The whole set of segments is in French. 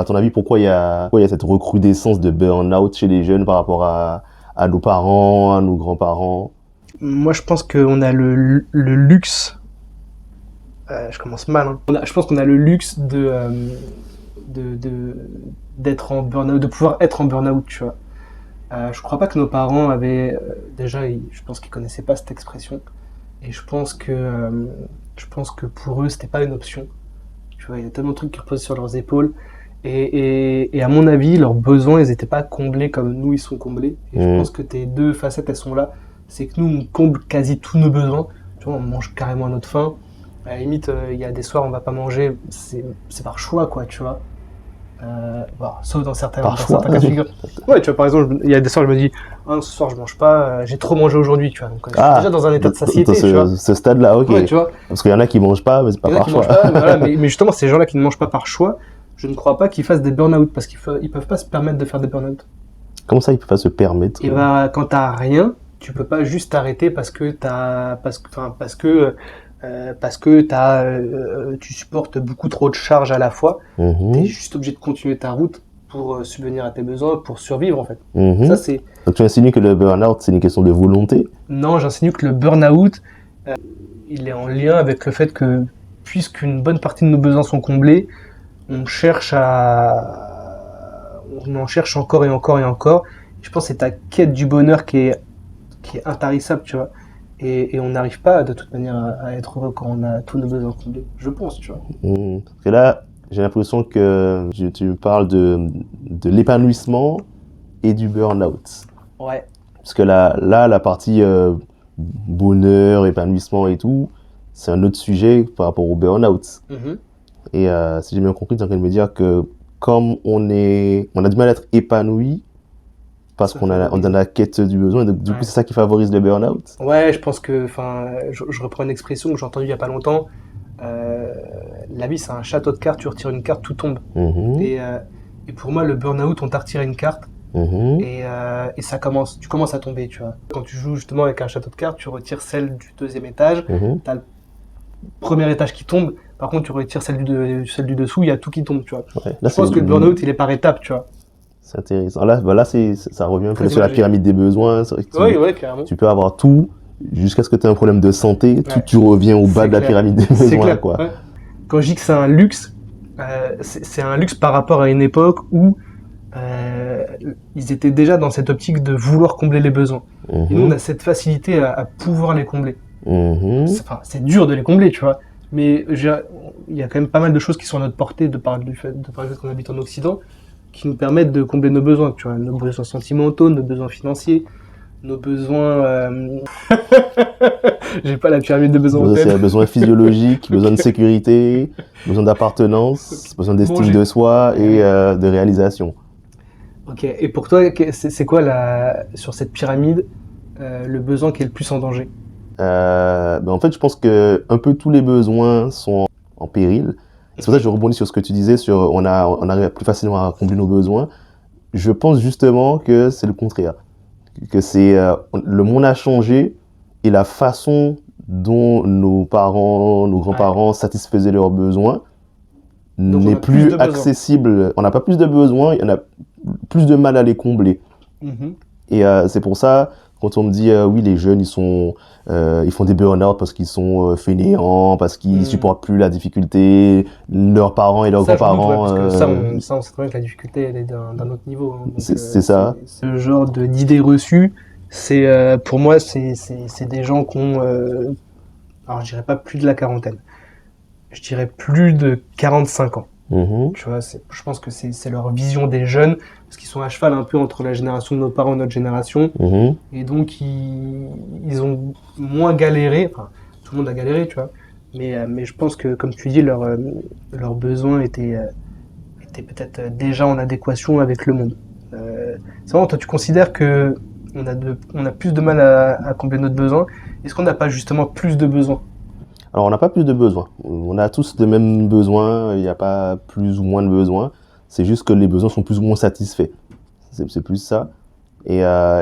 À ton avis, pourquoi il y a cette recrudescence de burn-out chez les jeunes par rapport à nos parents, à nos grands-parents? Moi, je pense qu'on a le luxe, je commence mal, hein. Je pense qu'on a le luxe de, d'être en burn-out, de pouvoir être en burn-out, tu vois. Je crois pas que nos parents avaient, déjà, je pense qu'ils connaissaient pas cette expression. Et je pense que pour eux, c'était pas une option. Tu vois, il y a tellement de trucs qui reposent sur leurs épaules. Et à mon avis, leurs besoins, ils n'étaient pas comblés comme nous, ils sont comblés. Et je Mmh. pense que tes deux facettes, elles sont là. C'est que nous, on comble quasi tous nos besoins. Tu vois, on mange carrément à notre faim. À la limite, il y a des soirs, on va pas manger. C'est par choix, quoi, tu vois. Bon, sauf Par dans choix. certains cas de figure. Ouais, tu vois, par exemple, il y a des soirs, je me dis, ah, ce soir, je mange pas, j'ai trop mangé aujourd'hui, tu vois. Donc, je suis déjà Ah, dans un état de dans satiété, tu vois. ce stade-là, ok. Ouais, tu vois. Parce qu'il y en a qui mangent pas, mais c'est pas Il y en a par qui choix. mangent pas, mais voilà, mais justement, ces gens-là qui ne mangent pas par choix, je ne crois pas qu'ils fassent des burn-out parce ils peuvent pas se permettre de faire des burn-out. Comment ça, ils peuvent pas se permettre? Et bah, quand t'as rien, tu peux pas juste t'arrêter parce que tu supportes beaucoup trop de charges à la fois. T'es Mhm, juste obligé de continuer ta route pour subvenir à tes besoins, pour survivre en fait. Ça mhm. c'est. Donc tu insinues que le burn-out, c'est une question de volonté? Non, j'insinue que le burn-out, il est en lien avec le fait que puisqu'une bonne partie de nos besoins sont comblés, on en cherche encore et encore et encore. Je pense que c'est ta quête du bonheur qui est intarissable, tu vois. Et on n'arrive pas de toute manière à être heureux quand on a tous nos besoins comblés. Je pense, tu vois. Parce que là, j'ai l'impression que tu me parles de l'épanouissement et du burn-out. Ouais. Parce que là la partie bonheur, épanouissement et tout, c'est un autre sujet par rapport au burn-out. Mhm. Et si j'ai bien compris, tu es en train de me dire que comme on a du mal à être épanoui parce Ça qu'on on favorise. a la quête du besoin, donc du coup Ouais. c'est ça qui favorise le burn-out. Ouais, je pense que, enfin, je reprends une expression que j'ai entendue il y a pas longtemps. Euh, la vie, c'est un château de cartes. Tu retires une carte, tout tombe. Mhm, Et, euh, et pour moi, le burn-out, on t'a retiré une carte mhm, et tu commences à tomber, tu vois. Quand tu joues justement avec un château de cartes, tu retires celle du deuxième étage. mhm. T'as le premier étage qui tombe. Par contre, tu retires celle du dessous, il y a tout qui tombe, tu vois. Ouais. Là, Je pense que le burn-out, il est par étapes, tu vois. c'est intéressant. Là, bah là ça revient un peu Très sur la imagé. pyramide des besoins. C'est vrai que Oui, ouais, carrément. tu peux avoir tout jusqu'à ce que tu aies un problème de santé. Ouais. Tu reviens au bas C'est de la clair. pyramide des C'est besoins, clair. quoi. Ouais. Quand je dis que c'est un luxe, c'est un luxe par rapport à une époque où ils étaient déjà dans cette optique de vouloir combler les besoins. Et nous, on Mhm, a cette facilité à pouvoir les combler. mhm. C'est dur de les combler, tu vois. Mais il y a quand même pas mal de choses qui sont à notre portée de par le fait qu'on habite en Occident, qui nous permettent de combler nos besoins, tu vois, nos besoins sentimentaux, nos besoins financiers, nos besoins. J'ai pas la pyramide de besoins en C'est tête. un besoin physiologique, besoin de sécurité, besoin d'appartenance, besoin d'estime Manger. de soi et de réalisation. Ok. Et pour toi, c'est quoi sur cette pyramide le besoin qui est le plus en danger? Ben en fait, je pense que un peu tous les besoins sont en péril. C'est pour ça que je rebondis sur ce que tu disais sur on arrive plus facilement à combler nos besoins. Je pense justement que c'est le contraire, que c'est le monde a changé et la façon dont nos parents, nos Ouais. grands-parents satisfaisaient leurs besoins Donc on n'est a plus plus de besoins. accessible. On n'a pas plus de besoins, il y en a plus de mal à les combler. Mhm. Et c'est pour ça, quand on me dit oui, les jeunes ils font des burn-out parce qu'ils sont fainéants, parce qu'ils supportent plus la difficulté, leurs parents et leurs Ça, j'en doute, ouais, grands-parents. parce que on sait très bien que la difficulté, elle est d'un autre niveau, hein. Donc, C'est ça. ce genre d'idées reçues, pour moi, c'est des gens qui ont, alors je dirais pas plus de la quarantaine, je dirais plus de 45 ans. Mhm, Tu vois, je pense que c'est leur vision des jeunes, parce qu'ils sont à cheval un peu entre la génération de nos parents et notre génération, mhm. et donc ils ont moins galéré, enfin, tout le monde a galéré, tu vois, mais je pense que, comme tu dis, leurs besoins étaient peut-être déjà en adéquation avec le monde. C'est vraiment, toi, tu considères que on a plus de mal à combler notre besoin. Est-ce qu'on n'a pas justement plus de besoins? Alors, on n'a pas plus de besoins. On a tous les mêmes besoins. Il n'y a pas plus ou moins de besoins. C'est juste que les besoins sont plus ou moins satisfaits. C'est plus ça. Et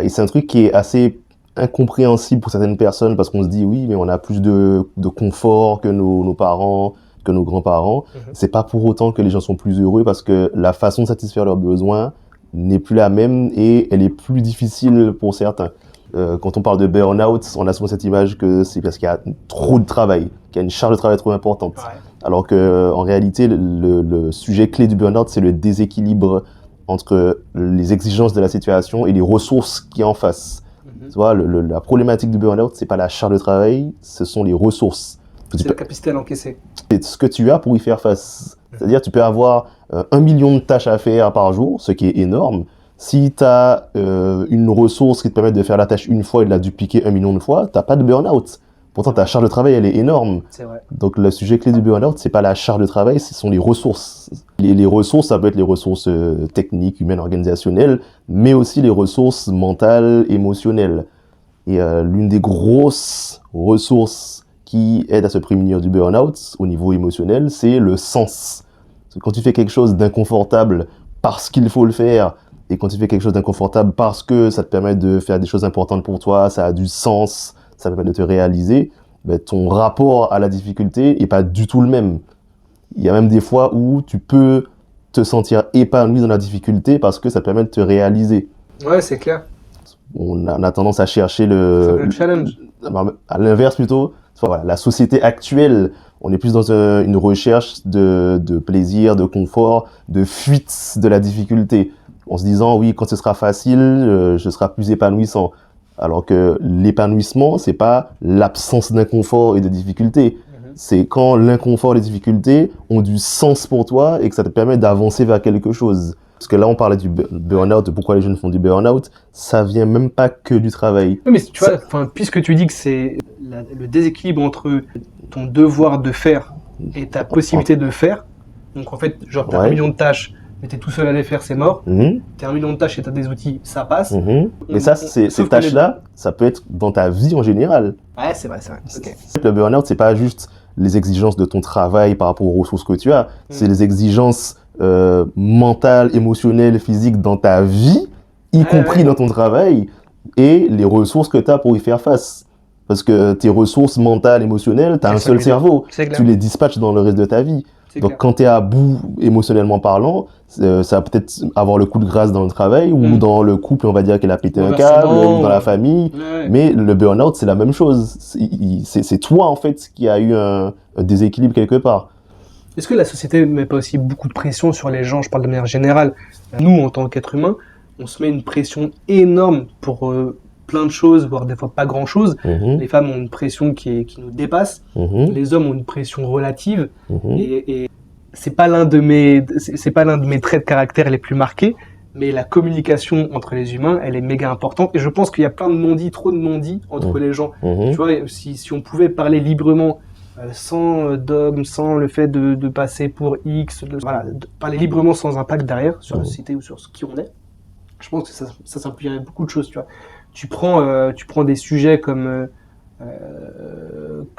c'est un truc qui est assez incompréhensible pour certaines personnes parce qu'on se dit oui, mais on a plus de confort que nos parents, que nos grands-parents. Mhm. C'est pas pour autant que les gens sont plus heureux parce que la façon de satisfaire leurs besoins n'est plus la même et elle est plus difficile pour certains. Quand on parle de burn-out, on a souvent cette image que c'est parce qu'il y a trop de travail, qu'il y a une charge de travail trop importante. Ouais. Alors que en réalité, le sujet clé du burn-out, c'est le déséquilibre entre les exigences de la situation et les ressources qui en face. Mhm. Tu vois, la problématique du burn-out, c'est pas la charge de travail, ce sont les ressources. C'est la capacité à l'encaisser. C'est ce que tu as pour y faire face. C'est-à-dire, tu peux avoir 1 million de tâches à faire par jour, ce qui est énorme. Si tu as une ressource qui te permet de faire la tâche une fois et de la dupliquer 1 million de fois, tu n'as pas de burn-out. Pourtant, ta charge de travail, elle est énorme. C'est vrai. Donc, le sujet clé du burn-out, c'est pas la charge de travail, ce sont les ressources. Les ressources, ça peut être les ressources techniques, humaines, organisationnelles, mais aussi les ressources mentales, émotionnelles. Et l'une des grosses ressources qui aide à se prémunir du burn-out au niveau émotionnel, c'est le sens. Parce que quand tu fais quelque chose d'inconfortable parce qu'il faut le faire, et quand tu fais quelque chose d'inconfortable parce que ça te permet de faire des choses importantes pour toi, ça a du sens, ça permet de te réaliser, ben, ton rapport à la difficulté est pas du tout le même. Il y a même des fois où tu peux te sentir épanoui dans la difficulté parce que ça te permet de te réaliser. Ouais, c'est clair. On a tendance à chercher Le challenge. à l'inverse plutôt. Voilà, la société actuelle, on est plus dans une recherche de plaisir, de confort, de fuite de la difficulté. En se disant, oui, quand ce sera facile, je serai plus épanouissant. Alors que l'épanouissement, c'est pas l'absence d'inconfort et de difficulté. C'est quand l'inconfort et les difficultés ont du sens pour toi et que ça te permet d'avancer vers quelque chose. Parce que là, on parlait du burn-out, de pourquoi les jeunes font du burn-out. Ça vient même pas que du travail. Oui, mais tu vois, puisque tu dis que c'est le déséquilibre entre ton devoir de faire et ta possibilité de faire, donc en fait, genre t'as 1 million de tâches, mais t'es tout seul à les faire, c'est mort. T'as 1 million de tâches et t'as des outils, ça passe. Mais ça, ces tâches-là, ça peut être dans ta vie en général. Ouais, c'est vrai, c'est vrai. Okay. Le burn-out, c'est pas juste les exigences de ton travail par rapport aux ressources que tu as, c'est les exigences mentales, émotionnelles, physiques dans ta vie, y compris dans ton travail, et les ressources que tu as pour y faire face. Parce que tes ressources mentales, émotionnelles, tu as un seul cerveau. Tu les dispatches dans le reste de ta vie. Donc quand tu es à bout émotionnellement parlant, ça va peut-être avoir le coup de grâce dans le travail ou dans le couple, on va dire qu'elle a pété un câble, ou dans la famille. Mais le burn-out, c'est la même chose. C'est toi, en fait, qui a eu un déséquilibre quelque part. Est-ce que la société ne met pas aussi beaucoup de pression sur les gens? Je parle de manière générale. Nous, en tant qu'êtres humains, on se met une pression énorme pour plein de choses, voire des fois pas grand-chose. Les femmes ont une pression qui nous dépasse. Les hommes ont une pression relative. Et c'est pas l'un de mes traits de caractère les plus marqués, mais la communication entre les humains, elle est méga importante. Et je pense qu'il y a plein de non-dits, trop de non-dits entre les gens. Tu vois, si on pouvait parler librement, sans dogme, sans le fait de passer pour X, voilà, de parler librement sans impact derrière sur la société ou sur qui on est, je pense que ça simplifierait beaucoup de choses. Tu vois, tu prends des sujets comme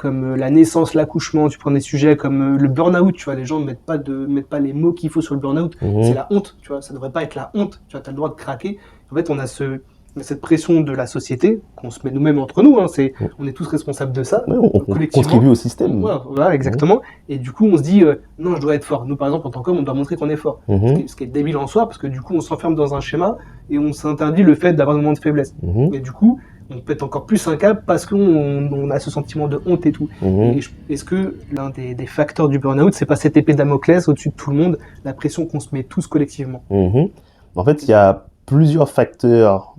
la naissance, l'accouchement, tu prends des sujets comme le burn-out, tu vois, les gens ne mettent pas les mots qu'il faut sur le burn-out, c'est la honte, tu vois, ça devrait pas être la honte, tu vois, t'as le droit de craquer. En fait, on a cette pression de la société qu'on se met nous-mêmes entre nous, hein, on est tous responsables de ça, on contribue au système. Voilà, exactement. Et du coup, on se dit, non, je dois être fort. Nous, par exemple, en tant qu'homme, on doit montrer qu'on est fort. Ce qui est débile en soi, parce que du coup, on s'enferme dans un schéma et on s'interdit le fait d'avoir un moment de faiblesse. Et du coup, on pète encore plus un câble parce qu'on a ce sentiment de honte et tout. Est-ce que l'un des facteurs du burn-out, c'est pas cette épée de Damoclès au-dessus de tout le monde, la pression qu'on se met tous collectivement? En fait, il y a plusieurs facteurs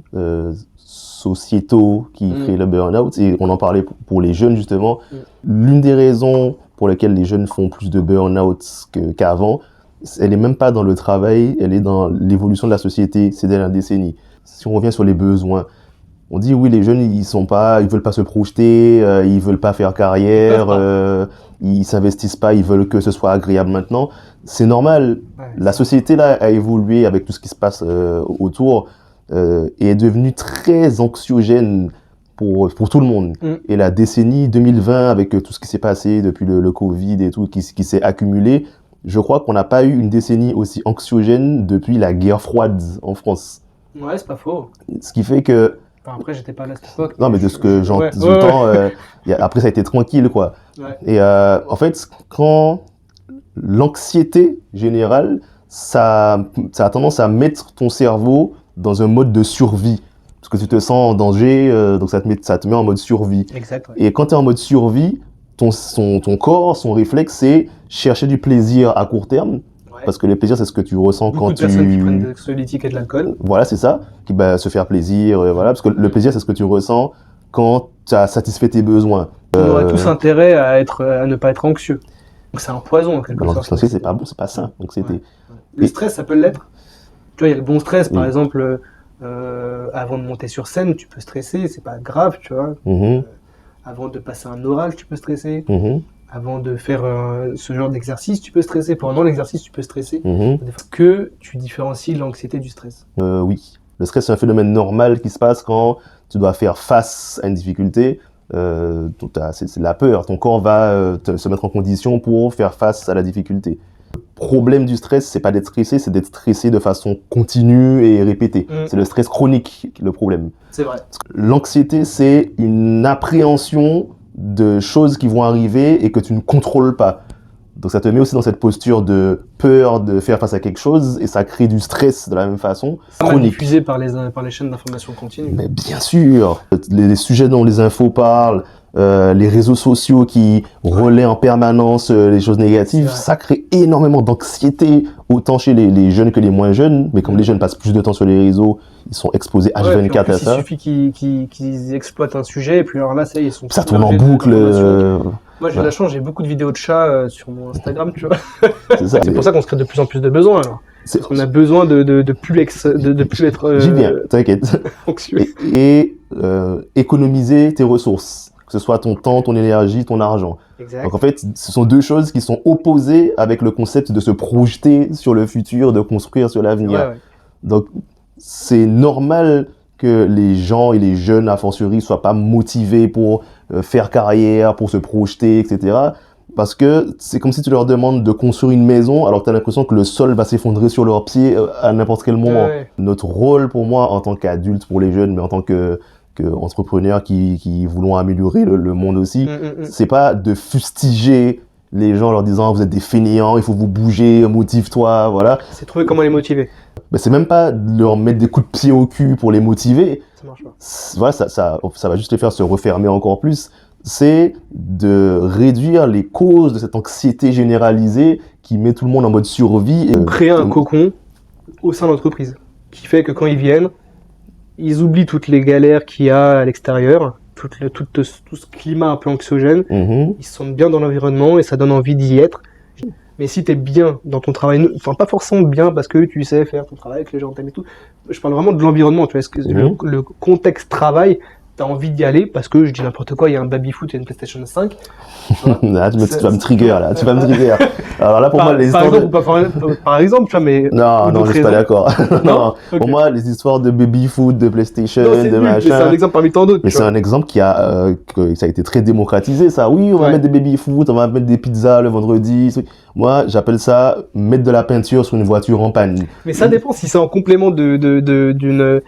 sociétaux qui créent le burn-out, et on en parlait pour les jeunes justement. L'une des raisons pour lesquelles les jeunes font plus de burn-out qu'avant, elle est même pas dans le travail, elle est dans l'évolution de la société ces dernières décennies. Si on revient sur les besoins, on dit oui, les jeunes ils veulent pas se projeter, ils veulent pas faire carrière, ils s'investissent pas, ils veulent que ce soit agréable maintenant. C'est normal. La société là a évolué avec tout ce qui se passe autour et est devenue très anxiogène pour tout le monde. Et la décennie 2020 avec tout ce qui s'est passé depuis le Covid et tout qui s'est accumulé, je crois qu'on n'a pas eu une décennie aussi anxiogène depuis la guerre froide en France. Ouais, c'est pas faux. Ce qui fait que enfin, après, j'étais pas là à cette époque. Non, mais de ce que j'entends, après ça a été tranquille, quoi. Et en fait, quand l'anxiété générale, ça a tendance à mettre ton cerveau dans un mode de survie. Parce que tu te sens en danger, donc ça te met en mode survie. Exact, ouais. Et quand tu es en mode survie, ton corps, son réflexe, c'est chercher du plaisir à court terme. Ouais. Parce que le plaisir, c'est ce que tu ressens Beaucoup quand de personnes qui prennent des anxiolytiques et de l'alcool. Voilà, c'est ça. Qui, se faire plaisir, voilà. Parce que le plaisir, c'est ce que tu ressens quand tu as satisfait tes besoins. On aurait tous intérêt à ne pas être anxieux. Donc c'est un poison en quelque sorte. L'anxiété, c'est pas bon, c'est pas sain. Donc c'était. Ouais. Le stress, ça peut l'être. Tu vois, il y a le bon stress, par Oui. exemple, avant de monter sur scène, tu peux stresser, c'est pas grave, tu vois. Avant de passer un oral, tu peux stresser. Avant de faire ce genre d'exercice, tu peux stresser. Pendant l'exercice, tu peux stresser. Que tu différencies l'anxiété du stress. Oui. Le stress, c'est un phénomène normal qui se passe quand tu dois faire face à une difficulté. C'est la peur. Ton corps va se mettre en condition pour faire face à la difficulté. Le problème du stress, c'est pas d'être stressé, c'est d'être stressé de façon continue et répétée. C'est le stress chronique, le problème. C'est vrai. L'anxiété, c'est une appréhension de choses qui vont arriver et que tu ne contrôles pas. Donc ça te met aussi dans cette posture de peur de faire face à quelque chose et ça crée du stress de la même façon. C'est chronique. diffusé par les chaînes d'information continue. Mais bien sûr, les sujets dont les infos parlent, les réseaux sociaux qui relaient en permanence les choses négatives, ça crée énormément d'anxiété, autant chez les jeunes que les moins jeunes. Mais comme les jeunes passent plus de temps sur les réseaux, ils sont exposés H24 à ça. Il suffit qu'ils exploitent un sujet et puis alors là, ils sont. Ça tourne en boucle. Moi, j'ai de la chance, j'ai beaucoup de vidéos de chats sur mon Instagram, tu vois. C'est pour ça qu'on se crée de plus en plus de besoins, alors. Parce qu'on a besoin de plus être. J'y viens, t'inquiète. Anxieux. Et économiser tes ressources, que ce soit ton temps, ton énergie, ton argent. Exact. Donc en fait, ce sont deux choses qui sont opposées avec le concept de se projeter sur le futur, de construire sur l'avenir. Ouais. Donc c'est normal que les gens et les jeunes, a fortiori, soient pas motivés pour faire carrière, pour se projeter, etc. Parce que c'est comme si tu leur demandes de construire une maison alors que tu as l'impression que le sol va s'effondrer sur leurs pieds à n'importe quel moment. Notre rôle pour moi, en tant qu'adulte pour les jeunes, mais en tant que entrepreneurs qui voulons améliorer le monde aussi, c'est pas de fustiger les gens en leur disant vous êtes des fainéants, il faut vous bouger, motive-toi, voilà. C'est trouver comment les motiver. C'est même pas de leur mettre des coups de pied au cul pour les motiver. Ça marche pas. Voilà, ça va juste les faire se refermer encore plus. C'est de réduire les causes de cette anxiété généralisée qui met tout le monde en mode survie. Et créer un cocon au sein de l'entreprise qui fait que quand ils viennent, ils oublient toutes les galères qu'il y a à l'extérieur, tout ce climat un peu anxiogène. Ils se sentent bien dans l'environnement et ça donne envie d'y être. Mais si t'es bien dans ton travail, enfin pas forcément bien parce que tu sais faire ton travail, que les gens t'aiment et tout. Je parle vraiment de l'environnement, tu vois, le contexte travail, t'as envie d'y aller parce que je dis n'importe quoi, il y a un baby-foot et une PlayStation 5. Là, tu vas me trigger, là. Tu vas me trigger. Alors là, pour moi, les histoires par exemple, tu vois, mais... Non, je suis pas d'accord. Non, okay. Pour moi, les histoires de baby-foot, de PlayStation, de machin... C'est un exemple parmi tant d'autres. Mais c'est un exemple qui a été très démocratisé, ça. Oui, on va mettre des baby-foot, on va mettre des pizzas le vendredi. Moi, j'appelle ça mettre de la peinture sur une voiture en panne. Mais ça dépend si c'est en complément d'une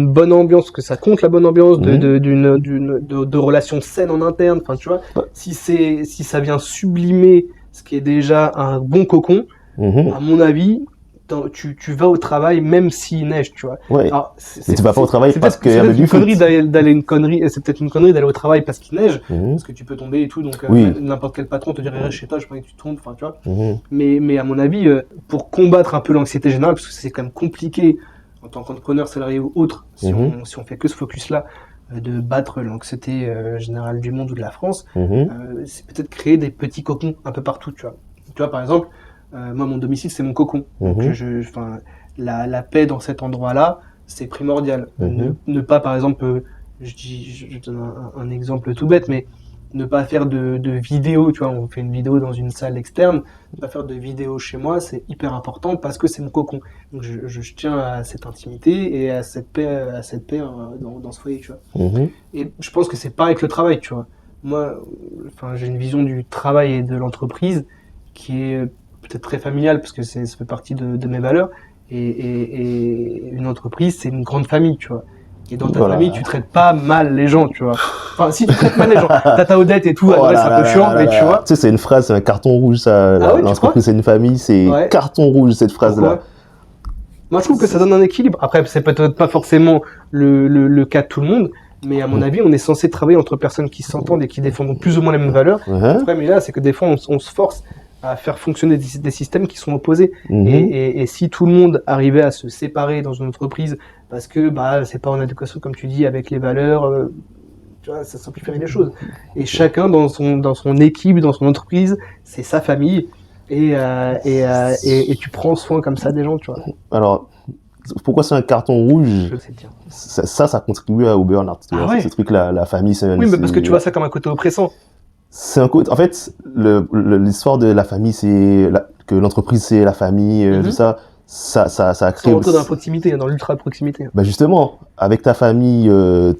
bonne ambiance, que ça compte la bonne ambiance, de relations saines en interne, enfin tu vois, si ça vient sublimer ce qui est déjà un bon cocon, à mon avis, tu vas au travail même s'il neige, tu vois. Ouais. Alors, mais tu vas pas au travail parce qu'il y a du foot. C'est peut-être une connerie d'aller au travail parce qu'il neige, parce que tu peux tomber et tout, donc n'importe quel patron te dirait reste chez toi, je pas que tu tombes, enfin tu vois. Mais à mon avis, pour combattre un peu l'anxiété générale, parce que c'est quand même compliqué en tant qu'entrepreneur, salarié ou autre, si on fait que ce focus-là, de battre l'anxiété générale du monde ou de la France, c'est peut-être créer des petits cocons un peu partout, tu vois. Tu vois, par exemple, moi, mon domicile, c'est mon cocon. Donc, la paix dans cet endroit-là, c'est primordial. Ne pas, par exemple, je donne un exemple tout bête, mais ne pas faire de vidéo, tu vois, on fait une vidéo dans une salle externe, ne pas faire de vidéo chez moi, c'est hyper important parce que c'est mon cocon. Donc je tiens à cette intimité et à cette paix dans ce foyer, tu vois. Et je pense que c'est pareil avec le travail, tu vois. Moi, j'ai une vision du travail et de l'entreprise qui est peut-être très familiale parce que ça fait partie de mes valeurs. Et une entreprise, c'est une grande famille, tu vois. Et dans ta Voilà. famille, tu traites pas mal les gens, tu vois. Enfin, si tu traites mal les gens, Tata Odette et tout, Oh ouais, là c'est un là peu là chiant, là mais là tu là. vois. Tu sais, c'est une phrase, c'est un carton rouge, ça. Ah ouais, tu L'entreprise, c'est une famille, c'est Ouais. carton rouge, cette phrase-là. Pourquoi? Moi, je trouve que ça donne un équilibre. Après, c'est peut-être pas forcément le cas de tout le monde, mais à mon avis, on est censé travailler entre personnes qui s'entendent et qui défendent plus ou moins les mêmes valeurs. Le problème est là, c'est que des fois, on se force à faire fonctionner des systèmes qui sont opposés. Et si tout le monde arrivait à se séparer dans une entreprise parce que bah c'est pas en adéquation, comme tu dis, avec les valeurs, tu vois, ça simplifierait les choses. Et chacun dans son équipe, dans son entreprise, c'est sa famille. Et tu prends soin comme ça des gens, tu vois. Alors, pourquoi c'est un carton rouge? Je sais dire. Ça contribue au burn-out. Tu vois, ouais. ce truc, la famille, c'est Oui, mais parce que tu vois ça comme un côté oppressant. C'est un côté. En fait, l'histoire de la famille, que l'entreprise, c'est la famille, tout ça. Ça crée. Sans rentrer dans la proximité, dans l'ultra proximité. Bah justement, avec ta famille,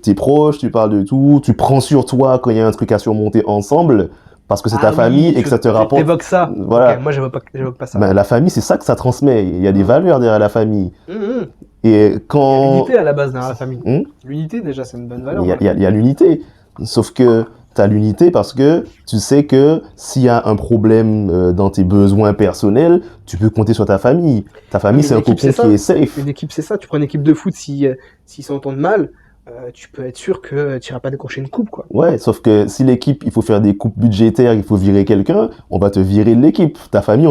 t'es proche, tu parles de tout, tu prends sur toi quand il y a un truc à surmonter ensemble, parce que c'est ta famille et que ça te rapporte. T'évoques ça. Voilà. Okay, moi, j'évoque pas ça. Ben, la famille, c'est ça que ça transmet. Il y a des valeurs derrière la famille. Et quand. Il y a l'unité à la base derrière la famille. L'unité, déjà, c'est une bonne valeur. Il y a l'unité. Sauf que t'as l'unité parce que tu sais que s'il y a un problème dans tes besoins personnels, tu peux compter sur ta famille. Ta famille, c'est un cocon qui est safe. Une équipe, c'est ça. Tu prends une équipe de foot, s'ils s'entendent mal, tu peux être sûr que tu n'iras pas décrocher une coupe, quoi. Ouais, sauf que si l'équipe, il faut faire des coupes budgétaires, il faut virer quelqu'un, on va te virer de l'équipe. Ta famille,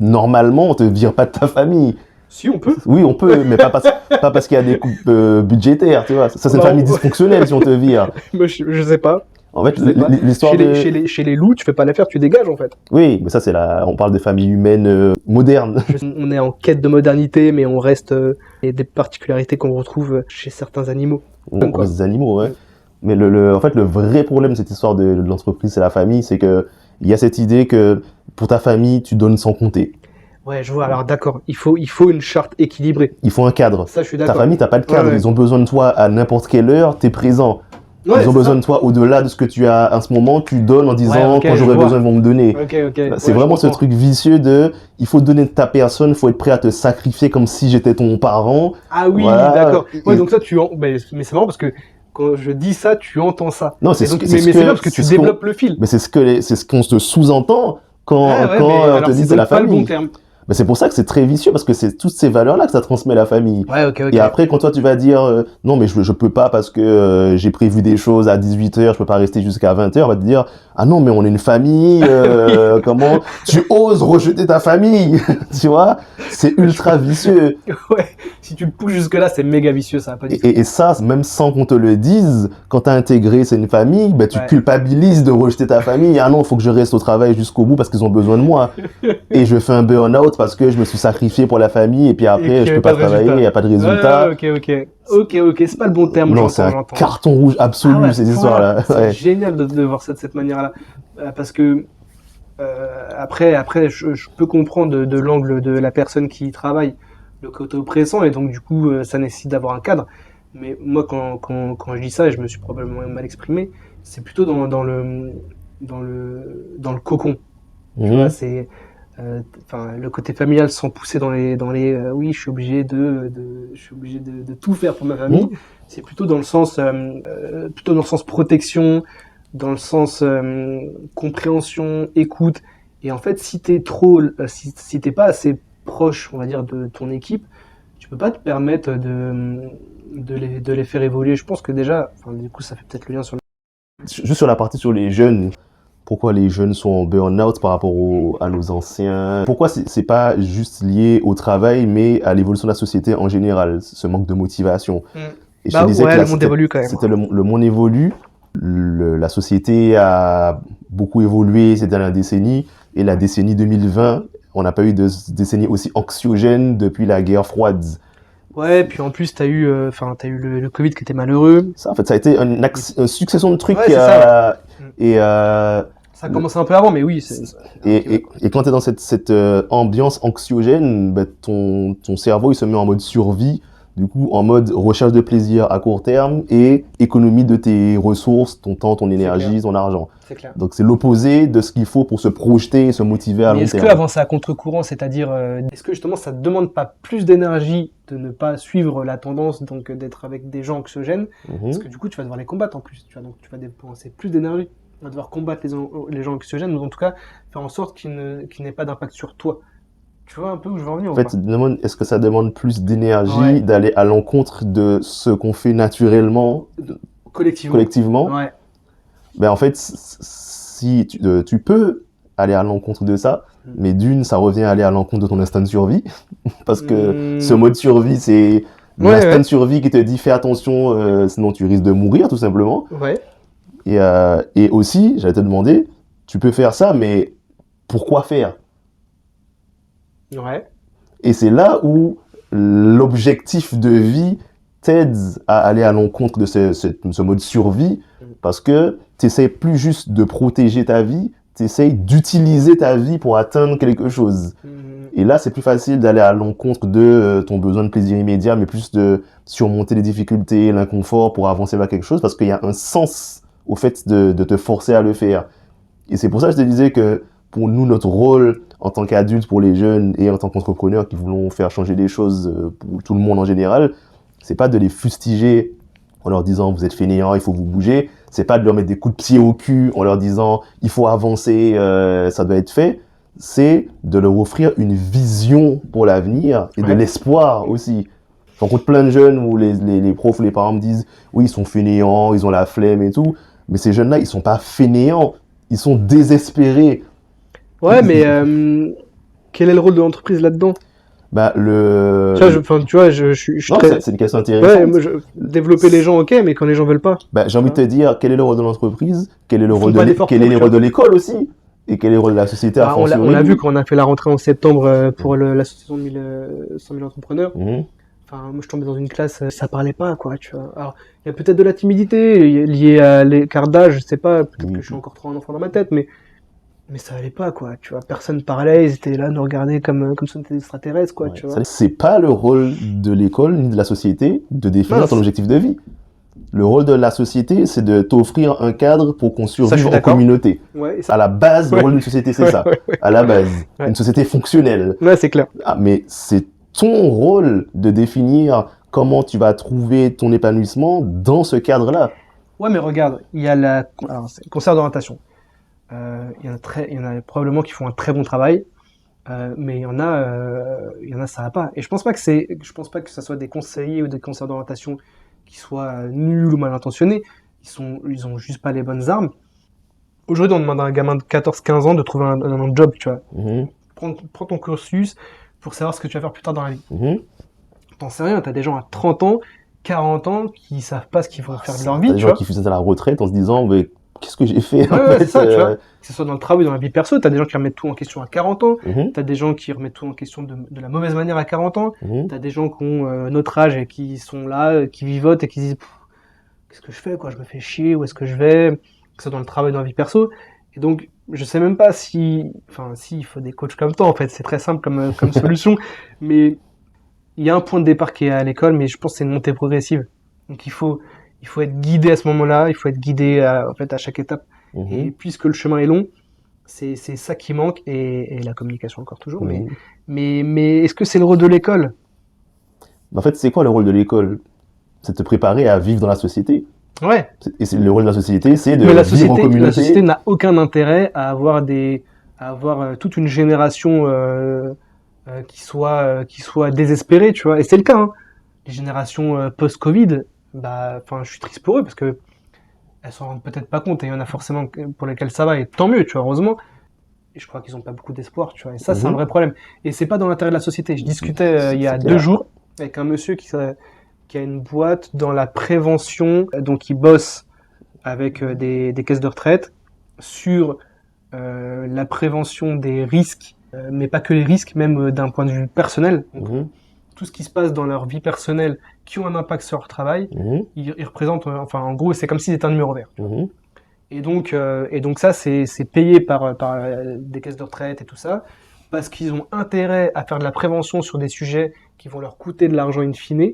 normalement, on te vire pas de ta famille. Si, on peut. Oui, on peut, mais pas parce qu'il y a des coupes budgétaires, tu vois. Ça, c'est une famille dysfonctionnelle si on te vire. Moi, je sais pas. En fait, l'histoire chez les loups, tu fais pas l'affaire, tu dégages, en fait. Oui, mais ça, on parle de familles humaines modernes. On est en quête de modernité, mais on reste des particularités qu'on retrouve chez certains animaux. On reste des animaux, ouais. Mais en fait, le vrai problème de cette histoire de l'entreprise, c'est la famille, c'est que il y a cette idée que pour ta famille, tu donnes sans compter. Ouais, je vois. Alors d'accord, il faut une charte équilibrée. Il faut un cadre. Ça, je suis d'accord. Ta famille, t'as pas de cadre. Ouais. Ils ont besoin de toi à n'importe quelle heure, t'es présent. Ouais, ils ont besoin de toi au-delà de ce que tu as en ce moment, tu donnes en disant quand j'aurai besoin, ils vont me donner. C'est vraiment ce truc vicieux de il faut donner de ta personne, il faut être prêt à te sacrifier comme si j'étais ton parent. Ah oui, d'accord. Ouais, donc ça, mais c'est marrant parce que quand je dis ça, tu entends ça. Non, c'est mais c'est là parce que tu développes le fil. Mais c'est ce qu'on se sous-entend quand on te dit c'est la famille. C'est pas le bon terme. Mais c'est pour ça que c'est très vicieux, parce que c'est toutes ces valeurs-là que ça transmet la famille. Ouais, ok. Et après, quand toi, tu vas dire, non, mais je peux pas parce que j'ai prévu des choses à 18h, je peux pas rester jusqu'à 20h, on va te dire, ah non, mais on est une famille, comment tu oses rejeter ta famille, tu vois? C'est ultra vicieux. Ouais, si tu le pousses jusque-là, c'est méga vicieux, ça va pas du tout. Et ça, même sans qu'on te le dise, quand t'as intégré, c'est une famille, ben, tu culpabilises de rejeter ta famille. Ah non, faut que je reste au travail jusqu'au bout parce qu'ils ont besoin de moi. Et je fais un burn-out parce que je me suis sacrifié pour la famille et puis après, je peux pas travailler, il n'y a pas de résultat. Ok, c'est pas le bon terme. Non, c'est un carton rouge absolu, ces histoires-là. C'est génial de voir ça de cette manière-là. Parce que, après, je peux comprendre de l'angle de la personne qui travaille le côté oppressant et donc, du coup, ça nécessite d'avoir un cadre. Mais moi, quand je dis ça, et je me suis probablement mal exprimé, c'est plutôt dans le cocon. Tu vois, c'est, le côté familial sans pousser dans les oui, je suis obligé de tout faire pour ma famille. C'est plutôt dans le sens protection, dans le sens compréhension, écoute. Et en fait, si t'es si t'es pas assez proche, on va dire, de ton équipe, tu peux pas te permettre de les faire évoluer. Je pense que déjà, du coup, ça fait peut-être le lien sur juste sur la partie sur les jeunes. Pourquoi les jeunes sont en burn-out par rapport à nos anciens? Pourquoi c'est pas juste lié au travail, mais à l'évolution de la société en général, ce manque de motivation? Et je te disais que le monde évolue quand même. C'était le monde évolue. La société a beaucoup évolué ces dernières décennies. Et la décennie 2020, on n'a pas eu de décennie aussi anxiogène depuis la guerre froide. Ouais, puis en plus, t'as eu le Covid qui était malheureux. Ça, en fait, ça a été une succession de trucs. Ça a commencé un peu avant, mais oui. Et quand tu es dans cette ambiance anxiogène, ben, ton cerveau il se met en mode survie Du coup, en mode recherche de plaisir à court terme et économie de tes ressources, ton temps, ton énergie, clair. ton argent. C'est clair. Donc c'est l'opposé de ce qu'il faut pour se projeter et se motiver à Mais long est-ce que terme. avancer à contre-courant, c'est-à-dire, est-ce que justement ça te demande pas plus d'énergie de ne pas suivre la tendance, donc d'être avec des gens anxiogènes, parce que du coup tu vas devoir les combattre en plus, tu vois, donc tu vas dépenser plus d'énergie, tu vas devoir combattre les gens anxiogènes, ou en tout cas faire en sorte qu'ils n'aient pas d'impact sur toi. Tu vois un peu où je veux en venir En ou fait, pas? tu te demandes, est-ce que ça demande plus d'énergie Ouais, d'aller à l'encontre de ce qu'on fait naturellement, collectivement. collectivement? Ouais. Ben, en fait, si tu peux aller à l'encontre de ça, mais d'une, ça revient à aller à l'encontre de ton instinct de survie, parce que ce mode survie, c'est l'instinct de survie qui te dit fais attention, sinon tu risques de mourir, tout simplement. Ouais. Et aussi, j'allais te demander, tu peux faire ça, mais pourquoi faire? Ouais. Et c'est là où l'objectif de vie t'aide à aller à l'encontre de ce mode survie, parce que tu n'essaies plus juste de protéger ta vie, tu essaies d'utiliser ta vie pour atteindre quelque chose. Et là, c'est plus facile d'aller à l'encontre de ton besoin de plaisir immédiat, mais plus de surmonter les difficultés, l'inconfort pour avancer vers quelque chose, parce qu'il y a un sens au fait de te forcer à le faire. Et c'est pour ça que je te disais que pour nous, notre rôle en tant qu'adultes, pour les jeunes et en tant qu'entrepreneurs qui voulons faire changer les choses pour tout le monde en général, c'est pas de les fustiger en leur disant vous êtes fainéants, il faut vous bouger. C'est pas de leur mettre des coups de pied au cul en leur disant il faut avancer, ça doit être fait. C'est de leur offrir une vision pour l'avenir et de l'espoir aussi. Je rencontre plein de jeunes où les profs, les parents me disent oui, ils sont fainéants, ils ont la flemme et tout. Mais ces jeunes-là, ils sont pas fainéants, ils sont désespérés. Ouais, mais quel est le rôle de l'entreprise là-dedans? Bah, Tu vois, je suis non, très... c'est une question intéressante. Ouais, moi, développer les gens, ok, mais quand les gens veulent pas. Bah, j'ai envie de te dire, quel est le rôle de l'entreprise? Quel est le Ils font rôle pas d'efforts quel est pour, le tu rôle vois. de l'école aussi? Et quel est le rôle de la société à Bah, on fortiori? l'a vu quand on a fait la rentrée en septembre pour l'association de 100 000 entrepreneurs. Mhm. Enfin, moi, je tombais dans une classe, ça parlait pas, quoi, tu vois. Alors, il y a peut-être de la timidité liée à l'écart d'âge, je sais pas, peut-être que je suis encore trop un enfant dans ma tête, mais ça allait pas, quoi, tu vois. Personne parlait, ils étaient là, nous regarder comme si on était des extraterrestres, quoi, Ouais. tu vois. C'est pas le rôle de l'école ni de la société de définir Mince. ton objectif de vie. Le rôle de la société, c'est de t'offrir un cadre pour qu'on Ça, je suis survive en d'accord. communauté. Ouais, À la base, le rôle d'une société, c'est ça. À la base. Ouais. Une société fonctionnelle. Ouais, c'est clair. Ah, mais c'est ton rôle de définir comment tu vas trouver ton épanouissement dans ce cadre-là. Ouais, mais regarde, il y a alors, c'est le concert d'orientation. Il y en a probablement qui font un très bon travail, mais il y en a, ça va pas. Et je pense pas que ça soit des conseillers ou des conseillers d'orientation qui soient nuls ou mal intentionnés. Ils ont juste pas les bonnes armes. Aujourd'hui, on demande à un gamin de 14-15 ans de trouver un job, tu vois. Mhm. Prends ton cursus pour savoir ce que tu vas faire plus tard dans la vie. Mhm. T'en sais rien, t'as des gens à 30 ans, 40 ans qui savent pas ce qu'ils vont faire de leur vie, T'as des tu gens vois. qui fussent à la retraite en se disant, mais qu'est-ce que j'ai fait en Ouais, ouais, fait, c'est ça, tu vois. Que ce soit dans le travail ou dans la vie perso, t'as des gens qui remettent tout en question à 40 ans, Mhm. t'as des gens qui remettent tout en question de la mauvaise manière à 40 ans, Mhm. t'as des gens qui ont notre âge et qui sont là, qui vivotent et qui se disent qu'est-ce que je fais, quoi, je me fais chier, où est-ce que je vais, que ce soit dans le travail ou dans la vie perso. Et donc, je sais même pas si il faut des coachs comme toi, en fait, c'est très simple comme solution, mais il y a un point de départ qui est à l'école, mais je pense que c'est une montée progressive. Donc il faut être guidé à ce moment-là, il faut être guidé en fait à chaque étape. Mhm. Et puisque le chemin est long, c'est ça qui manque et la communication encore toujours. Mhm. Mais est-ce que c'est le rôle de l'école? En fait, c'est quoi le rôle de l'école? C'est de te préparer à vivre dans la société. Ouais. Et le rôle de la société, c'est de Mais vivre en communauté. la société n'a aucun intérêt à avoir toute une génération qui soit désespérée, tu vois. Et c'est le cas. Hein. Les générations post-Covid, je suis triste pour eux parce que elles s'en rendent peut-être pas compte et il y en a forcément pour lesquelles ça va et tant mieux, tu vois, heureusement. Et je crois qu'ils ont pas beaucoup d'espoir, tu vois. Et ça, c'est un vrai problème. Et c'est pas dans l'intérêt de la société. Je discutais il y a 2 jours avec un monsieur qui a une boîte dans la prévention, donc il bosse avec des caisses de retraite sur la prévention des risques, mais pas que les risques, même d'un point de vue personnel. Donc, tout ce qui se passe dans leur vie personnelle qui ont un impact sur leur travail, ils représentent, en gros, c'est comme s'ils étaient un numéro vert. Et donc ça, c'est payé par des caisses de retraite et tout ça. parce qu'ils ont intérêt à faire de la prévention sur des sujets qui vont leur coûter de l'argent in fine.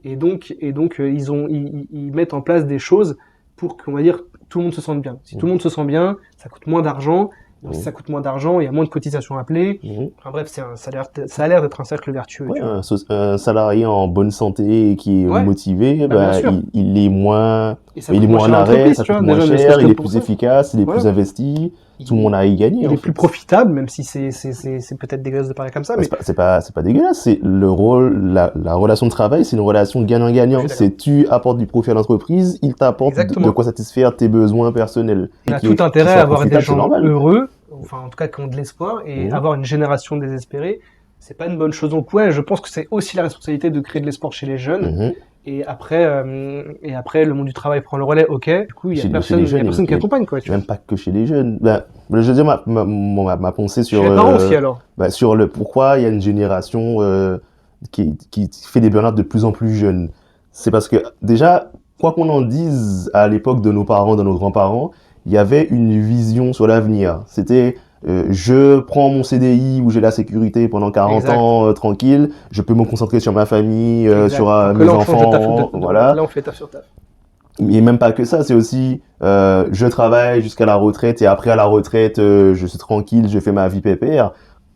Et donc ils mettent en place des choses pour qu'on va dire tout le monde se sente bien. Si tout le monde se sent bien, ça coûte moins d'argent. Donc si ça coûte moins d'argent, il y a moins de cotisations à appeler. Enfin bref, ça a l'air d'être un cercle vertueux. Ouais, un salarié en bonne santé et qui est motivé, bien sûr. il est moins, Et ça il est coûte moins en cher à arrêt, l'entreprise, ça tu coûte vois, moins déjà, ne cher, serait-ce il que est pour plus ça. efficace, il est plus investi, tout le monde a à y gagner. Il en est fait. plus profitable, même si c'est peut-être dégueulasse de parler comme ça, mais C'est pas dégueulasse, c'est le rôle, la relation de travail, c'est une relation gagnant-gagnant. Je suis d'accord. C'est tu apportes du profit à l'entreprise, il t'apporte Exactement. de quoi satisfaire tes besoins personnels. on a Et tout intérêt soit à avoir des profitable, c'est gens normal. heureux, enfin en tout cas qui ont de l'espoir, et avoir une génération désespérée, c'est pas une bonne chose. Donc ouais, je pense que c'est aussi la responsabilité de créer de l'espoir chez les jeunes. Et après, le monde du travail prend le relais, ok. Du coup, il y a personne qui accompagne, quoi. Tu vois. Même pas que chez les jeunes. Je veux dire ma pensée sur Chez les parents aussi, alors. sur le pourquoi il y a une génération qui fait des burn-out de plus en plus jeunes. C'est parce que déjà, quoi qu'on en dise à l'époque de nos parents, de nos grands-parents, il y avait une vision sur l'avenir. C'était je prends mon CDI où j'ai la sécurité pendant 40 ans tranquille, je peux me concentrer sur ma famille, sur mes enfants, voilà. Là, on fait taf sur taf. Et même pas que ça, c'est aussi je travaille jusqu'à la retraite et après à la retraite, je suis tranquille, je fais ma vie pépère.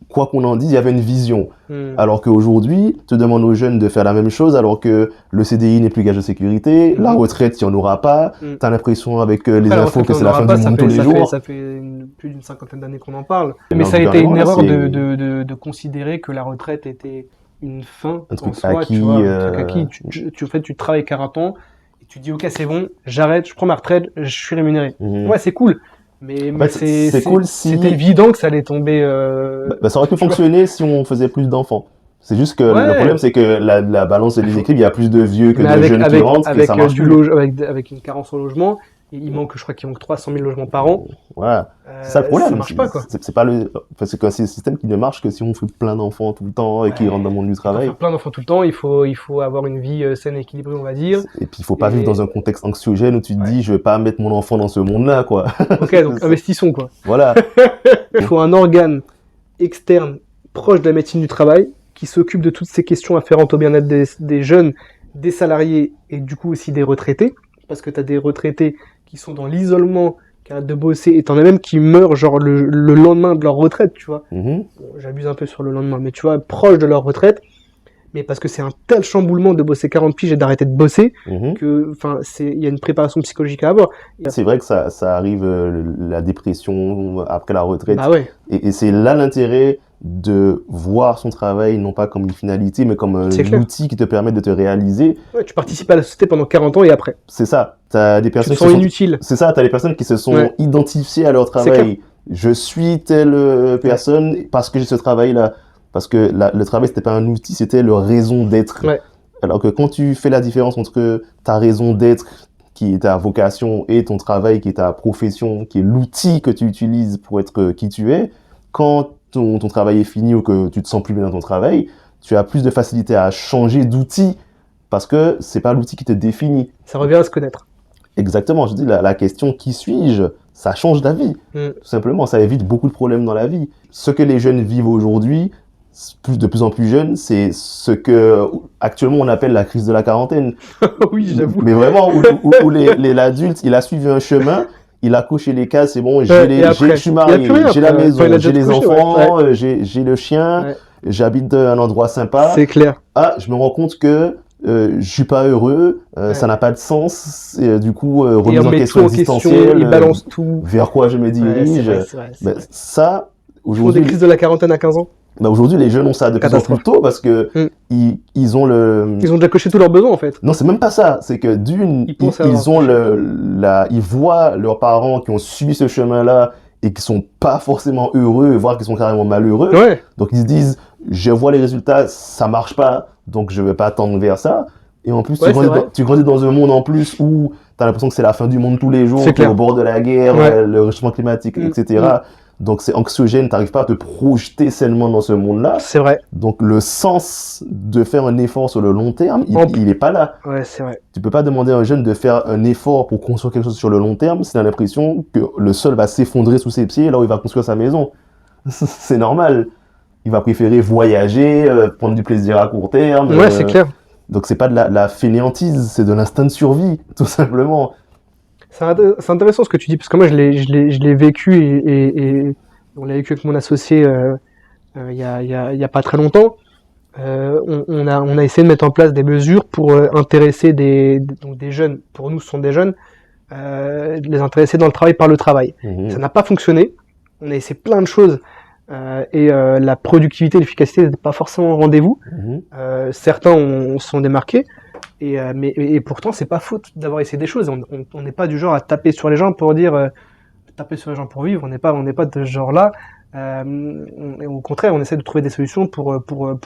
Quoi qu'on en dise, il y avait une vision. Alors qu'aujourd'hui, tu demandes aux jeunes de faire la même chose alors que le CDI n'est plus gage de sécurité, la retraite, il n'y en aura pas. T'as l'impression avec les infos que c'est la fin du monde tous les jours. Ça fait plus d'une cinquantaine d'années qu'on en parle. Mais ça a été une erreur de considérer que la retraite était une fin un truc en soi. acquis, tu vois, un truc acquis. Tu travailles 40 ans et tu dis ok, c'est bon, j'arrête, je prends ma retraite, je suis rémunéré. Ouais, c'est cool. Mais c'est cool si... C'était évident que ça allait tomber. Ça aurait pu fonctionner si on faisait plus d'enfants. C'est juste que le problème, c'est que la balance des équipes, il y a plus de vieux que de jeunes qui rentrent, et ça marche plus. Avec une carence au logement, je crois qu'il manque 300 000 logements par an. Voilà. C'est ça le problème. Ça marche pas, quoi. C'est un système qui ne marche que si on fait plein d'enfants tout le temps et qui rentrent dans le monde du travail. Pour faire plein d'enfants tout le temps, il faut avoir une vie saine et équilibrée, on va dire. Et puis, il faut pas vivre dans un contexte anxiogène où tu te dis, je vais pas mettre mon enfant dans ce monde-là, quoi. Ok, donc investissons, quoi. Voilà. Il faut un organe externe proche de la médecine du travail qui s'occupe de toutes ces questions afférentes au bien-être des jeunes, des salariés et du coup aussi des retraités. Parce que tu as des retraités qui sont dans l'isolement, qui arrêtent de bosser, et t'en as même qui meurent genre le lendemain de leur retraite, tu vois. Bon, j'abuse un peu sur le lendemain, mais tu vois, proche de leur retraite. Mais parce que c'est un tel chamboulement de bosser 40 piges et d'arrêter de bosser que, il y a une préparation psychologique à avoir. C'est vrai que ça arrive, la dépression après la retraite. Bah ouais. Et c'est là l'intérêt de voir son travail non pas comme une finalité mais comme un outil qui te permet de te réaliser. Ouais, tu participes à la société pendant 40 ans et après. C'est ça. T'as des personnes qui sont inutiles. C'est ça, t'as des personnes qui se sont identifiées à leur travail. Je suis telle personne parce que j'ai ce travail-là. Parce que le travail, c'était pas un outil, c'était leur raison d'être. Ouais. Alors que quand tu fais la différence entre ta raison d'être, qui est ta vocation, et ton travail, qui est ta profession, qui est l'outil que tu utilises pour être qui tu es, quand ton travail est fini ou que tu te sens plus bien dans ton travail, tu as plus de facilité à changer d'outil parce que c'est pas l'outil qui te définit. Ça revient à se connaître. Exactement. Je dis, la question qui suis-je, ça change la vie. Tout simplement, ça évite beaucoup de problèmes dans la vie. Ce que les jeunes vivent aujourd'hui, de plus en plus jeunes, c'est ce que actuellement on appelle la crise de la quarantaine. Oui, j'avoue. Mais vraiment, où l'adulte, il a suivi un chemin, il a coché les cases, c'est bon, je suis marié, j'ai la maison, j'ai les enfants, j'ai le chien, j'habite un endroit sympa. C'est clair. Ah, je me rends compte que je suis pas heureux, ça n'a pas de sens, et, du coup, remise en question existentielle, il balance tout. Vers quoi je me dirige. Ça, aujourd'hui. Ils font des crises de la quarantaine à 15 ans. Aujourd'hui, les jeunes ont ça de plus en plus tôt parce que ils ont ils ont déjà coché tous leurs besoins, en fait. Non, c'est même pas ça. C'est que ils voient leurs parents qui ont suivi ce chemin-là et qui sont pas forcément heureux, voire qui sont carrément malheureux. Ouais. Donc, ils se disent, je vois les résultats, ça marche pas, donc je vais pas tendre vers ça. Et en plus, tu grandis dans un monde en plus où t'as l'impression que c'est la fin du monde tous les jours, t'es au bord de la guerre, le réchauffement climatique, etc. Donc c'est anxiogène, t'arrives pas à te projeter sainement dans ce monde-là. C'est vrai. Donc le sens de faire un effort sur le long terme, il est pas là. Ouais, c'est vrai. Tu peux pas demander à un jeune de faire un effort pour construire quelque chose sur le long terme s'il a l'impression que le sol va s'effondrer sous ses pieds là où il va construire sa maison. C'est normal. il va préférer voyager, prendre du plaisir à court terme. Ouais, c'est clair. Donc c'est pas de la fainéantise, c'est de l'instinct de survie, tout simplement. C'est intéressant ce que tu dis, parce que moi je l'ai vécu et on l'a vécu avec mon associé il y a pas très longtemps. On a essayé de mettre en place des mesures pour intéresser donc des jeunes, pour nous ce sont des jeunes, de les intéresser dans le travail par le travail. Ça n'a pas fonctionné, on a essayé plein de choses et la productivité et l'efficacité n'étaient pas forcément au rendez-vous. Certains se sont démarqués, mais pourtant c'est pas faute d'avoir essayé des choses. On n'est pas du genre à taper sur les gens pour dire taper sur les gens pour vivre, on n'est pas de ce genre-là. Au contraire, on essaie de trouver des solutions pour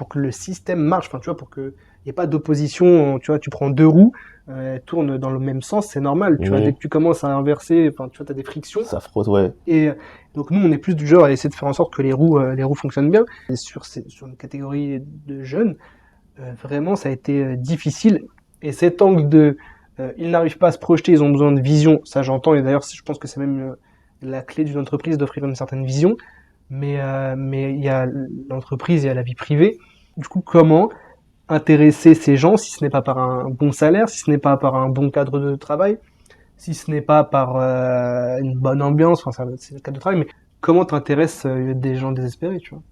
que le système marche, enfin, tu vois, pour qu'il n'y ait pas d'opposition. Tu vois, tu prends deux roues, tournent dans le même sens, c'est normal. Tu vois, dès que tu commences à inverser, enfin, tu vois, t'as des frictions. Ça frotte, ouais. Et donc nous, on est plus du genre à essayer de faire en sorte que les roues fonctionnent bien. Et sur une catégorie de jeunes, vraiment, ça a été difficile. Et cet angle ils n'arrivent pas à se projeter, ils ont besoin de vision. Ça, j'entends. Et d'ailleurs, je pense que c'est même la clé d'une entreprise d'offrir une certaine vision. Mais il y a l'entreprise, il y a la vie privée. Du coup, comment intéresser ces gens si ce n'est pas par un bon salaire, si ce n'est pas par un bon cadre de travail, si ce n'est pas par une bonne ambiance, enfin c'est le cadre de travail, mais comment tu intéresses des gens désespérés, tu vois?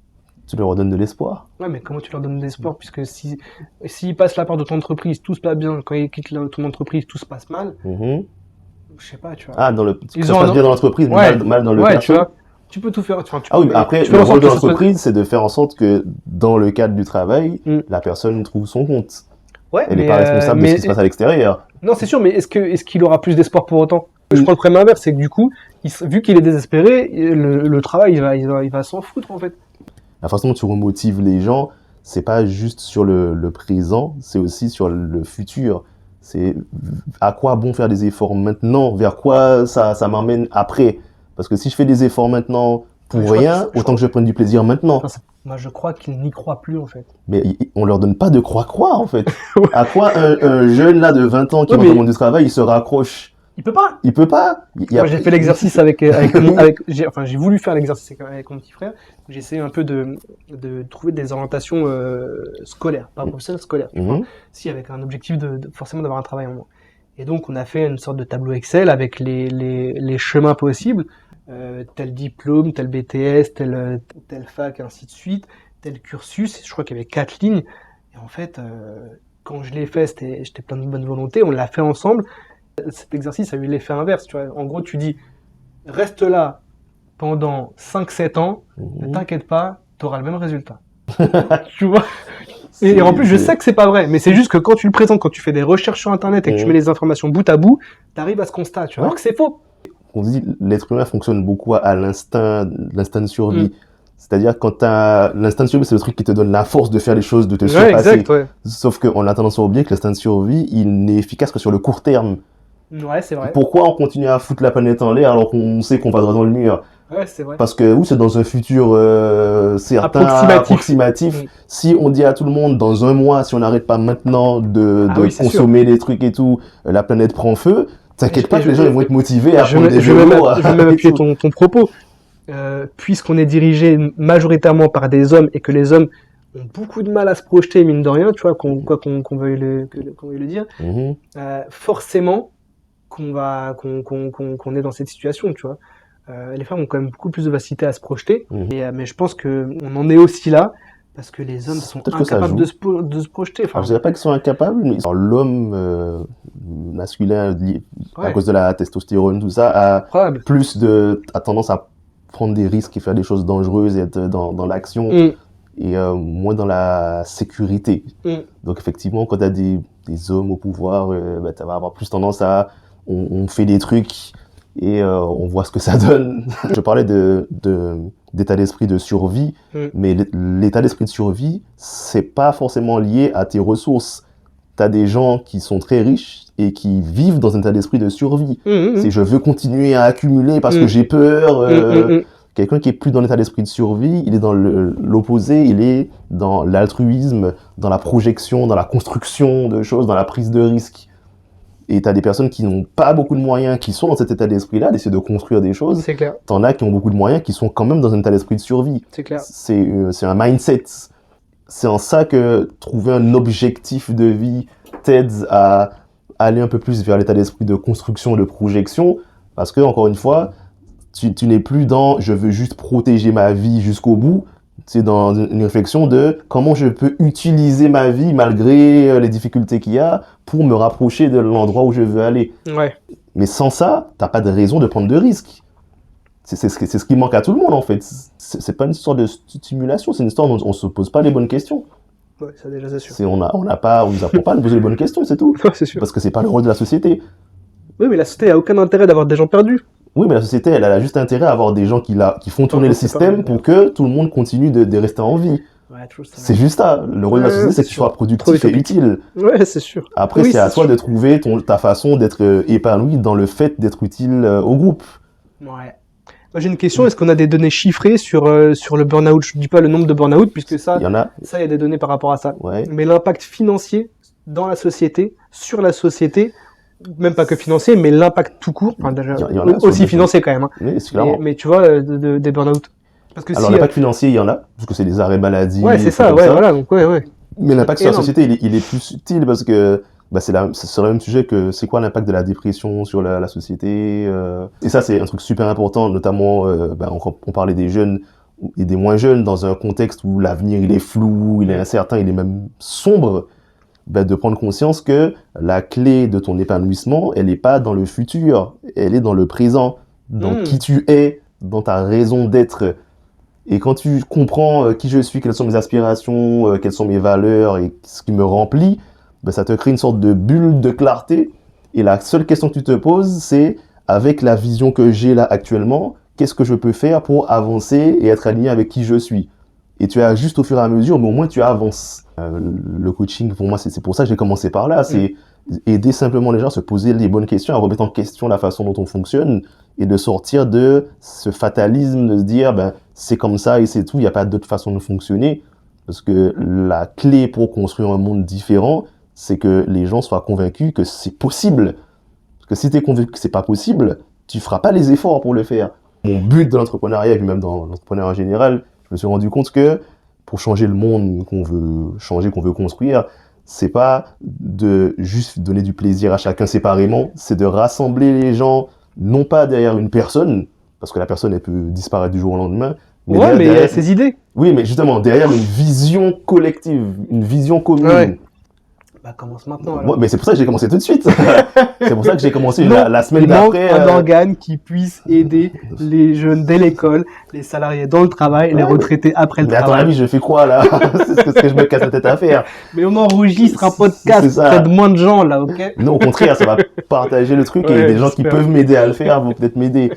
Tu leur redonnes de l'espoir. Ouais, mais comment tu leur donnes de l'espoir, puisque s'ils passent la porte de ton entreprise, tout se passe bien, quand ils quittent ton entreprise, tout se passe mal, je sais pas, tu vois. Ah, que ça se passe bien dans l'entreprise, mais mal dans le perso. Tu vois. Tu peux tout faire. Après, le rôle de l'entreprise, c'est de faire en sorte que, dans le cadre du travail, la personne trouve son compte. Ouais, elle n'est pas responsable de ce qui se passe à l'extérieur. Non, c'est sûr, mais est-ce qu'il aura plus d'espoir pour autant? Je prends le problème inverse, c'est que du coup, vu qu'il est désespéré, le travail, il va s'en foutre, en fait. La façon dont tu remotives les gens, c'est pas juste sur le présent, c'est aussi sur le futur. C'est à quoi bon faire des efforts maintenant, vers quoi ça m'emmène après. Parce que si je fais des efforts maintenant pour rien, autant que je prenne du plaisir maintenant. Enfin, moi, je crois qu'ils n'y croient plus, en fait. Mais on leur donne pas de croix, en fait. À quoi un jeune, là, de 20 ans qui rentre au monde du travail, il se raccroche? Il peut pas. Il peut pas. Moi, j'ai fait l'exercice j'ai voulu faire l'exercice avec mon petit frère. J'ai essayé un peu de trouver des orientations scolaires, pas professionnelles, scolaires. Si, avec un objectif forcément d'avoir un travail en moins. Et donc, on a fait une sorte de tableau Excel avec les chemins possibles. Tel diplôme, tel BTS, tel fac, ainsi de suite, tel cursus. Je crois qu'il y avait 4 lignes. Et en fait, quand je l'ai fait, j'étais plein de bonne volonté. On l'a fait ensemble. Cet exercice a eu l'effet inverse. Tu vois. En gros, tu dis, reste là pendant 5-7 ans, ne t'inquiète pas, tu auras le même résultat. Tu vois. Et en plus, je sais que c'est pas vrai, mais c'est juste que quand tu le présentes, quand tu fais des recherches sur Internet et que tu mets les informations bout à bout, t'arrives à ce constat, tu vois, alors que c'est faux. On dit l'être humain fonctionne beaucoup à l'instinct de survie. C'est-à-dire quand l'instinct de survie, c'est le truc qui te donne la force de faire les choses, de te surpasser. Exact, Sauf qu'on a tendance à oublier que l'instinct de survie, il n'est efficace que sur le court terme. Ouais, c'est vrai. Pourquoi on continue à foutre la planète en l'air alors qu'on sait qu'on va droit dans le mur? Ouais, c'est vrai. Parce que c'est dans un futur certain, approximatif. Si on dit à tout le monde, dans un mois, si on n'arrête pas maintenant de consommer des trucs et tout, la planète prend feu, t'inquiète pas que les gens ils vont être motivés à prendre des vélos. Je vais même appuyer ton propos. Puisqu'on est dirigé majoritairement par des hommes et que les hommes ont beaucoup de mal à se projeter, mine de rien, tu vois, qu'on veuille le dire, forcément qu'on est dans cette situation, tu vois. Les femmes ont quand même beaucoup plus de facilité à se projeter, mais je pense qu'on en est aussi là, parce que les hommes sont incapables de se projeter. Enfin, je dirais pas qu'ils sont incapables, mais l'homme masculin, à cause de la testostérone, tout ça, a tendance à prendre des risques et faire des choses dangereuses et être dans l'action et moins dans la sécurité. Donc effectivement, quand tu as des hommes au pouvoir, tu vas avoir plus tendance à on fait des trucs et on voit ce que ça donne. Je parlais d'état d'esprit de survie, mais l'état d'esprit de survie, c'est pas forcément lié à tes ressources. T'as des gens qui sont très riches et qui vivent dans un état d'esprit de survie. C'est je veux continuer à accumuler parce que j'ai peur. Quelqu'un qui est plus dans l'état d'esprit de survie, il est dans l'opposé, il est dans l'altruisme, dans la projection, dans la construction de choses, dans la prise de risque. Et t'as des personnes qui n'ont pas beaucoup de moyens, qui sont dans cet état d'esprit-là, d'essayer de construire des choses. C'est clair, T'en as qui ont beaucoup de moyens, qui sont quand même dans un état d'esprit de survie. c'est clair. C'est un mindset. C'est en ça que trouver un objectif de vie t'aide à aller un peu plus vers l'état d'esprit de construction, de projection. Parce que, encore une fois, tu n'es plus dans je veux juste protéger ma vie jusqu'au bout. C'est dans une réflexion de comment je peux utiliser ma vie malgré les difficultés qu'il y a pour me rapprocher de l'endroit où je veux aller. Ouais, Mais sans ça, t'as pas de raison de prendre de risques. C'est ce qui manque à tout le monde en fait. C'est pas une histoire de stimulation, c'est une histoire où on se pose pas les bonnes questions. ouais, ça déjà, c'est sûr. On nous apprend pas à nous poser les bonnes questions, c'est tout. Ouais, c'est sûr. Parce que c'est pas le rôle de la société. Oui, mais la société a aucun intérêt d'avoir des gens perdus. Oui, mais la société, elle a juste intérêt à avoir des gens qui font tourner le c'est pas système vrai. pour que tout le monde continue de rester en vie. Ouais, toujours ça. C'est juste ça. Le rôle de la Ouais, société, c'est c'est que tu sûr. sois productif Trop et utile. Ouais, c'est sûr. Après, Oui, c'est à c'est toi sûr. de trouver ta façon d'être épanoui dans le fait d'être utile au groupe. Ouais. Moi, j'ai une question. Est-ce qu'on a des données chiffrées sur le burn-out? Je dis pas le nombre de burn-out, puisque ça, Il y en a, il y a des données par rapport à ça. ouais. Mais l'impact financier dans la société, sur la société, même pas que financier, mais l'impact tout court, enfin, déjà, Il y en a sur aussi des- financier quand même, hein. Mais c'est clairement. Mais tu vois, des burn-out. Parce que Alors, si, l'impact financier, il y en a, parce que c'est des arrêts maladie. ouais, c'est des ça, trucs ouais, comme voilà, donc ouais. Mais l'impact sur la Énorme. société, il est plus subtil parce que c'est sur le même sujet que c'est quoi l'impact de la dépression sur la société. Et ça, c'est un truc super important, notamment, on parlait des jeunes et des moins jeunes dans un contexte où l'avenir, il est flou, il est incertain, il est même sombre. De prendre conscience que la clé de ton épanouissement, elle n'est pas dans le futur, elle est dans le présent, dans qui tu es, dans ta raison d'être. Et quand tu comprends qui je suis, quelles sont mes aspirations, quelles sont mes valeurs et ce qui me remplit, ça te crée une sorte de bulle de clarté. Et la seule question que tu te poses, c'est avec la vision que j'ai là actuellement, qu'est-ce que je peux faire pour avancer et être aligné avec qui je suis? Et tu ajustes au fur et à mesure, mais au moins tu avances. Le coaching, pour moi, c'est pour ça que j'ai commencé par là. C'est aider simplement les gens à se poser les bonnes questions, à remettre en question la façon dont on fonctionne et de sortir de ce fatalisme de se dire c'est comme ça et c'est tout, il n'y a pas d'autre façon de fonctionner. Parce que la clé pour construire un monde différent, c'est que les gens soient convaincus que c'est possible. Parce que si tu es convaincu que c'est pas possible, tu feras pas les efforts pour le faire. Mon but de l'entrepreneuriat, et puis même dans l'entrepreneuriat en général, je me suis rendu compte que pour changer le monde qu'on veut changer, qu'on veut construire, c'est pas de juste donner du plaisir à chacun séparément, c'est de rassembler les gens, non pas derrière une personne, parce que la personne, elle peut disparaître du jour au lendemain. Ouais, mais il y a derrière- ses idées. Oui, mais justement, derrière une vision collective, une vision commune. Ouais. Bah, commence maintenant, alors. Moi, mais c'est pour ça que j'ai commencé tout de suite. C'est pour ça que j'ai commencé Non, la semaine il manque d'après. un organe qui puisse aider les jeunes dès l'école, les salariés dans le travail, les Ouais, retraités après le Mais à ton travail. avis, je fais quoi là? C'est ce que je me casse la tête à faire. Mais on enregistre un C'est podcast ça. auprès de moins de gens, là, ok? Non, au contraire, ça va partager le truc et Ouais, des gens qui j'espère. peuvent m'aider à le faire vont peut-être m'aider.